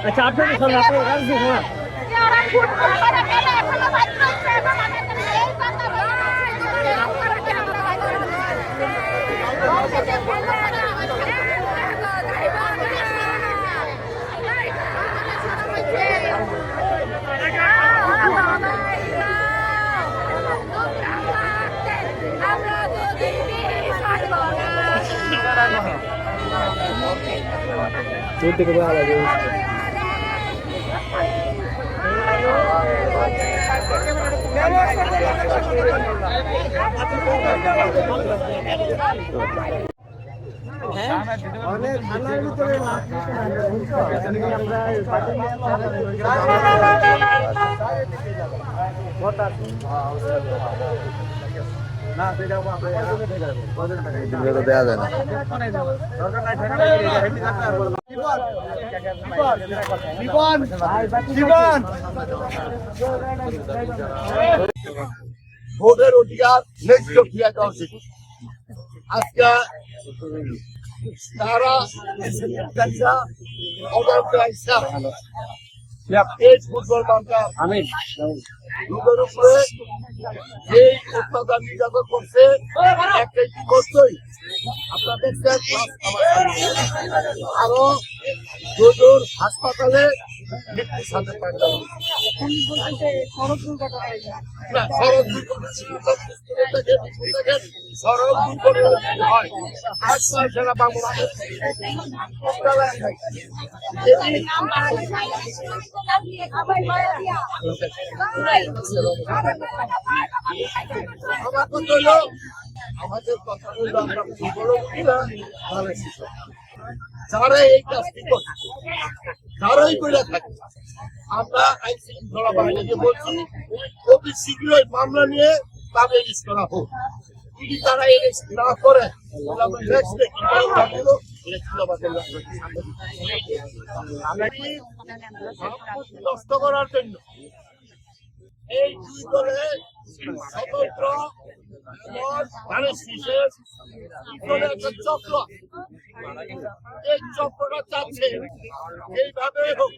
अच्छा आप दूर থেকে ভালো লাগে অনেক ঠান্ডার ভিতরে আমরা দেওয়া যায় না ভোটের অধিকার ন্যায্য ফিরিয়ে দেওয়া উচিত। আজকে তারা এই ফুটবল মাঠটা লোকের উপরে যে অত্যাচার নির্যাতন করছে একটাই কি করছই আপনার দেখছেন আরো দুজন হাসপাতালে মৃত্যুর সাথে সড়ক দুর্ঘটনা হয় সেটা বাংলাদেশ আমার কথা হলো আমাদের কথা হলো আমরা যারা এই কাজটি করছে যারাই করে থাকে আমরা আইন শৃঙ্খলা বাহিনীকে বলছি অতি শীঘ্রই মামলা নিয়ে তাদের অ্যারেস্ট করা হোক। যদি তারা অ্যারেস্ট না করে নষ্ট করার জন্য এই দুই দলে স্বতন্ত্র একটা চক্র এই চক্রটা চাচ্ছে এইভাবে হোক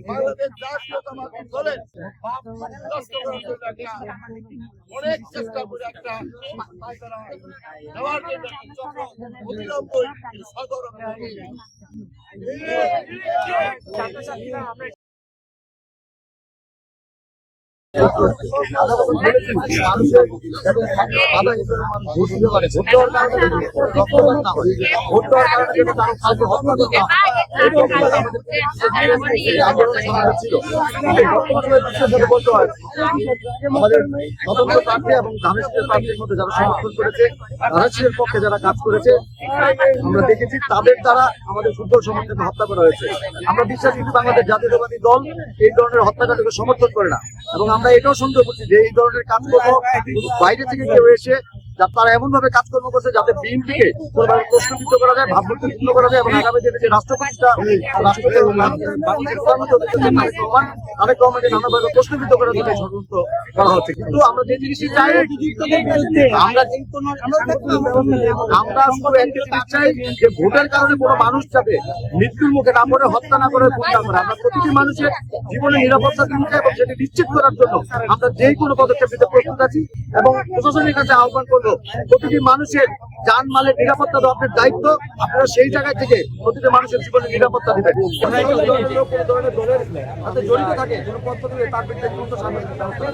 বাংলাদেশ জাতীয়তাবাদী দলের নষ্ট করার জন্য অনেক চেষ্টা করে একটা দেওয়ার জন্য চক্র অবিলম্বই সদর আমাদের স্বতন্ত্র প্রার্থী এবং ধানের প্রার্থীর মধ্যে যারা সমর্থন করেছে ধানের পক্ষে যারা কাজ করেছে আমরা দেখেছি তাদের দ্বারা আমাদের ফুটবল সমর্থনকে হত্যা করা হয়েছে। আমরা বিশ্বাস করি বাংলাদেশ জাতীয়তাবাদী দল এই ধরনের হত্যাকাণ্ডকে সমর্থন করে না এবং আমরা এটাও সন্দেহ করছি যে এই ধরনের কাজকর্ম বাইরে থেকে কেউ এসে তারা এমন ভাবে কাজকর্ম করছে যাতে বিএনপিকে প্রশ্নবিদ্ধ করা যায়, ভাবমূর্তিপূর্ণ করা যায় এবং আগামী দিনে যে রাষ্ট্রপতিটা তাদের গভর্নমেন্টে নানাভাবে প্রশ্নবিদ্ধ করার জন্য ষড়যন্ত্র করা হচ্ছে। কিন্তু আমরা যে জিনিসটি চাই আমরা শুধু একটা জিনিস চাই যে ভোটের কারণে কোনো মানুষ যাতে মৃত্যুর মুখে না পড়ে, হত্যা না করে, খুন না করে। আমরা প্রতিটি মানুষের জীবনের নিরাপত্তা দিতে চাই এবং সেটি নিশ্চিত করার জন্য আমরা যে কোনো পদক্ষেপ নিতে প্রস্তুত আছি এবং প্রশাসনের কাছে আহ্বান করবো প্রতিটি মানুষের জানমালের নিরাপত্তা তো আপনার দায়িত্ব, আপনারা সেই জায়গায় থেকে প্রতিটি মানুষের জীবনের নিরাপত্তা দিবেন। জড়িত থাকে কোনো পদ্ধতি তার বিরুদ্ধে দ্রুত সাময়িক ব্যবস্থা।